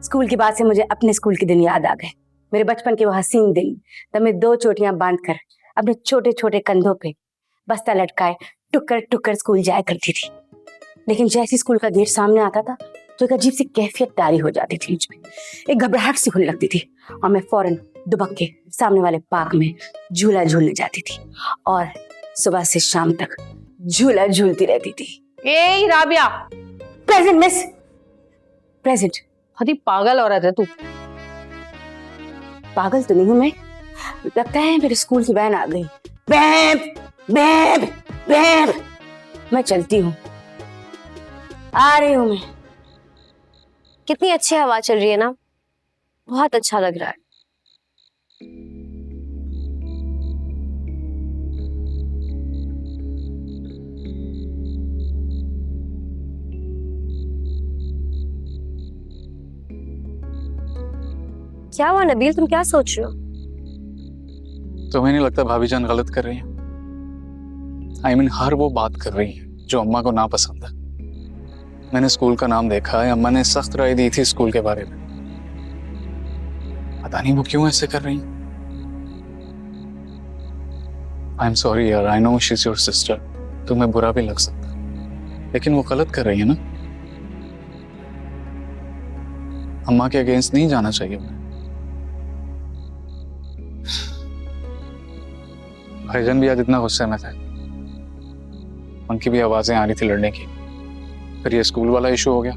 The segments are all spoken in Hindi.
स्कूल की बात से मुझे अपने स्कूल के दिन याद आ गए। मेरे बचपन के वो हसीन दिन, तब मैं 2 चोटियां बांधकर अपने छोटे छोटे कंधों पे बस्ता लटकाए टुक्कर टुक्कर स्कूल जाया करती थी। लेकिन जैसे स्कूल का गेट सामने आता था तो एक अजीब सी कैफियत तारी हो जाती थी मुझ में। एक घबराहट सी होने लगती थी और मैं फौरन दुबक के सामने वाले पार्क में झूला झूलने जाती थी और सुबह से शाम तक झूला झूलती रहती थी। ए राबिया। Present miss. प्रेजेंट। हदी पागल औरत है तू। पागल तो नहीं हूं मैं, लगता है मेरे स्कूल की वैन आ गई। Babe babe babe. मैं चलती हूँ, आ रही हूँ मैं। कितनी अच्छी हवा चल रही है ना, बहुत अच्छा लग रहा है। क्या हुआ नबील, तुम क्या सोच रहे हो? तुम्हें नहीं लगता भाभी जान गलत कर रही है? I mean, हर वो बात कर रही है जो अम्मा को नापसंद है। मैंने स्कूल का नाम देखा है, अम्मा ने सख्त राय दी थी स्कूल के बारे में। पता नहीं वो क्यों ऐसे कर रही है। आई एम सॉरी यार, I know she is your sister, तुम्हें बुरा भी लग सकता है, लेकिन वो गलत कर रही है ना। अम्मा के अगेंस्ट नहीं जाना चाहिए उन्हें। भाईजान भी आज इतना गुस्से में थे, उनकी भी आवाजें आ रही थी लड़ने की। फिर ये स्कूल वाला इशू हो गया।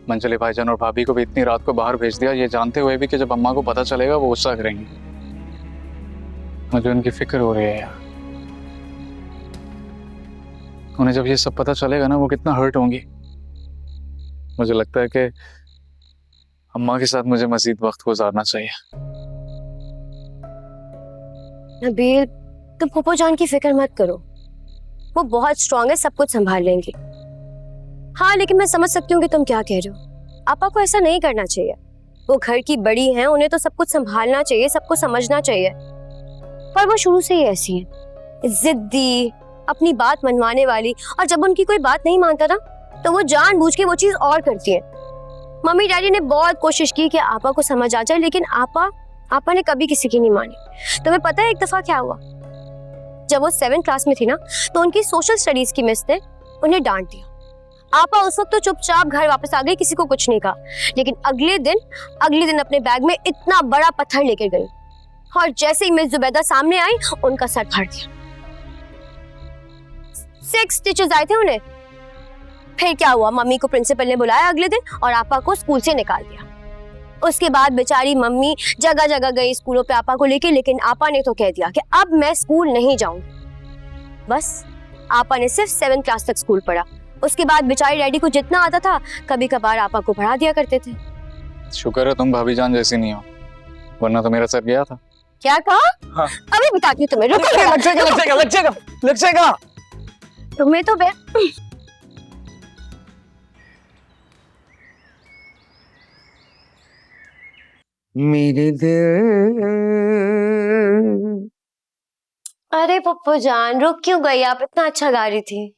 मंचले भाईजान और भाभी को भी इतनी रात को बाहर भेज दिया, ये जानते हुए भी कि जब अम्मा को पता चलेगा वो गुस्सा करेंगी। मुझे उनकी फिक्र हो रही है यार। उन्हें जब ये सब पता चलेगा ना, वो कितना हर्ट होंगी। मुझे लगता है कि अम्मा के साथ मुझे मजीद वक्त गुजारना चाहिए। नबील, तुम फूफो जान की फिक्र मत करो, वो बहुत स्ट्रांग है, सब कुछ संभाल लेंगी। हाँ, लेकिन मैं समझ सकती हूँ कि तुम क्या कह रहे हो। आपा को ऐसा नहीं करना चाहिए। वो घर की बड़ी हैं, उन्हें तो सब कुछ संभालना चाहिए, सबको समझना चाहिए। पर वो शुरू से ही ऐसी हैं, जिद्दी, अपनी बात मनवाने वाली। और जब उनकी कोई बात नहीं मानता ना, तो वो जानबूझ के वो चीज और करती है। मम्मी डैडी ने बहुत कोशिश की कि आपा को समझ आ जाए, लेकिन आपा ने कभी किसी की नहीं मानी। तुम्हें पता है एक दफा क्या हुआ? जब वो 7th क्लास में थी ना, तो उनकी सोशल स्टडीज की मिस ने उन्हें डांट दिया। आपा उस वक्त तो चुपचाप घर वापस आ गई, किसी को कुछ नहीं कहा। लेकिन अगले दिन अपने बैग में इतना बड़ा पत्थर लेकर गई और जैसे ही मिस जुबैदा सामने आई, उनका सर फाड़ दिया। 6 स्टिचेस आए थे उन्हें। फिर क्या हुआ, मम्मी को प्रिंसिपल ने बुलाया अगले दिन और आपा को स्कूल से निकाल दिया। उसके बाद बेचारी मम्मी जगह जगह गई स्कूलों पे आपा को लेके, लेकिन आपा ने तो कह दिया कि अब मैं स्कूल नहीं जाऊंगी। बस आपा ने सिर्फ 7th क्लास तक स्कूल पढ़ा। उसके बाद बेचारी डैडी को जितना आता था, कभी कभार आपा को पढ़ा दिया करते थे। शुक्र है तुम भाभी जान जैसी नहीं हो, वरना तो मेरा सर गया था। क्या कहा? हाँ। अभी बताती हूँ तुम्हें, रुको। लग जाएगा। तुम्हें तो मेरे दिल। अरे पप्पू जान, रुक क्यों गई? आप इतना अच्छा गा रही थी,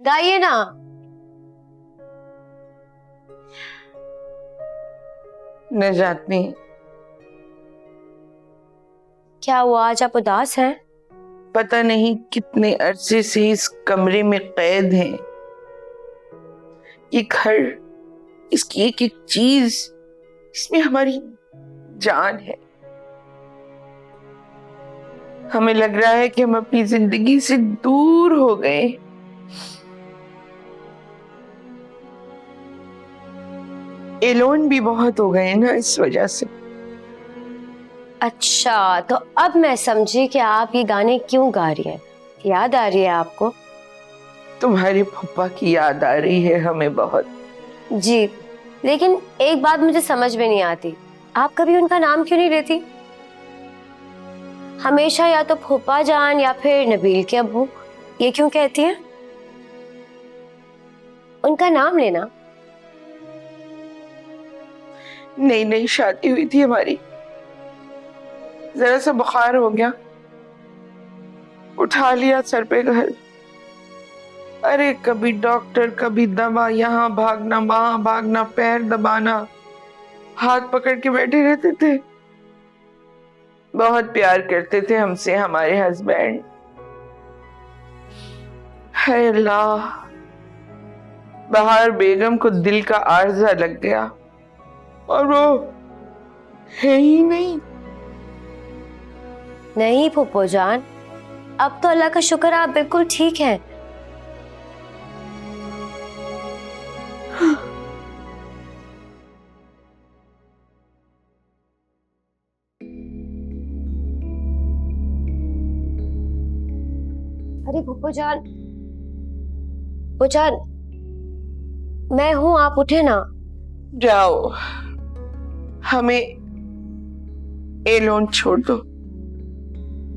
गाइए ना। न जाती क्या हुआ, आज आप उदास हैं? पता नहीं कितने अरसे से इस कमरे में कैद हैं। ये घर, इसकी एक एक चीज, इसमें हमारी जान है। हमें लग रहा है कि हम अपनी जिंदगी से दूर हो गए। एलोन भी बहुत हो गए ना इस वजह से। अच्छा, तो अब मैं समझी कि आप ये गाने क्यों गा रही हैं। याद आ रही है आपको? तुम्हारे पप्पा की याद आ रही है हमें बहुत। जी, लेकिन एक बात मुझे समझ में नहीं आती, आप कभी उनका नाम क्यों नहीं लेती? हमेशा या तो फूफा जान या फिर नबील के अब्बू, ये क्यों कहती हैं? उनका नाम लेना। नई नई शादी हुई थी हमारी, जरा सा बुखार हो गया, उठा लिया सर पे घर। अरे कभी डॉक्टर, कभी दवा, यहाँ भागना वहां भागना, पैर दबाना, हाथ पकड़ के बैठे रहते थे। बहुत प्यार करते थे हमसे हमारे हस्बैंड। हाय अल्लाह, बहार बेगम को दिल का आर्जा लग गया और वो है ही नहीं। नहीं फूफो जान, अब तो अल्लाह का शुक्र आप बिल्कुल ठीक हैं। अरे फूफो जान, मैं हूं, आप उठे ना। जाओ, हमें ए लोन छोड़ दो,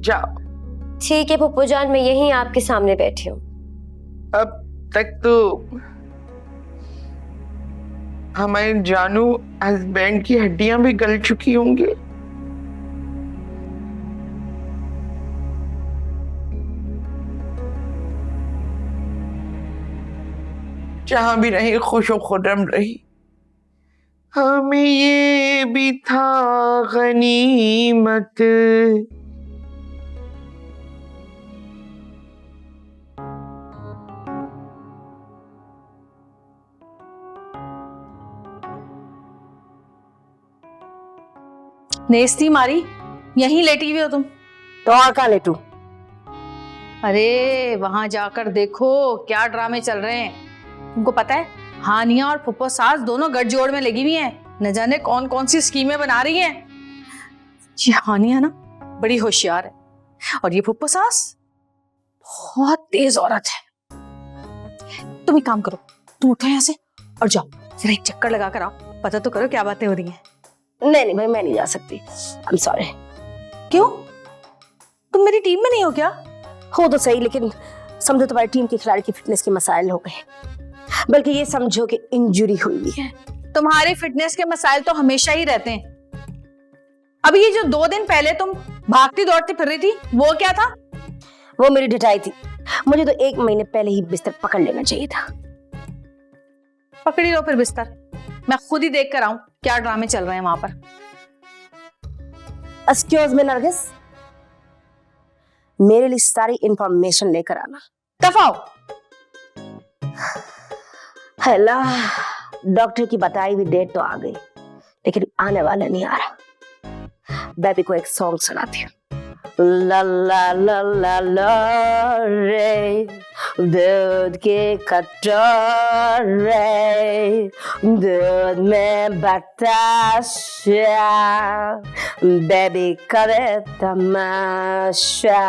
जाओ। ठीक है फूफो जान, मैं यहीं आपके सामने बैठी हूँ। अब तक तो हमारे जानू हस्बैंड की हड्डियां भी गल चुकी होंगी। जहां भी रही खुशो खुर्रम रही। हमें ये भी था गनीमत। नेस्ती मारी, यहीं लेटी हुई हो तुम? तो और कहाँ लेटू? अरे वहां जाकर देखो क्या ड्रामे चल रहे हैं। तुमको पता है हानिया और फुप्पो सास दोनों गठजोड़ में लगी हुई हैं, न जाने कौन कौन सी स्कीमें बना रही हैं। ये हानिया ना बड़ी होशियार है और ये फुप्पो सास बहुत तेज औरत है। तुम एक काम करो, तुम उठो यहाँ से और जाओ जरा एक चक्कर लगा कर आओ, पता तो करो क्या बातें हो रही हैं। नहीं भाई, मैं नहीं जा सकती। I am sorry. क्यों? तुम मेरी टीम में नहीं हो क्या? हो तो सही, लेकिन समझो तुम्हारी टीम के खिलाड़ी की फिटनेस के मसाइल हो गए, बल्कि ये समझो कि इंजरी हुई है। तुम्हारे फिटनेस के मसाइल तो हमेशा ही रहते हैं। अभी ये जो 2 दिन पहले तुम भागती दौड़ती फिर रही थी, वो क्या था? वो मेरी ढिठाई थी। मुझे तो 1 महीने पहले ही बिस्तर पकड़ लेना चाहिए था। पकड़ी लो फिर बिस्तर, मैं खुद ही देख कर आऊं क्या ड्रामे चल रहे हैं वहां पर। एक्सक्यूज मी नरगिस, मेरे लिए सारी इंफॉर्मेशन लेकर आना। दफाओ। हेलो, डॉक्टर की बताई हुई डेट तो आ गई, लेकिन आने वाला नहीं आ रहा। बेबी को एक सॉन्ग सुनाती हूँ। ला ला ला ला ला रे, दूध के कटोरे, दूध में बताशा, बेबी करे तमाशा।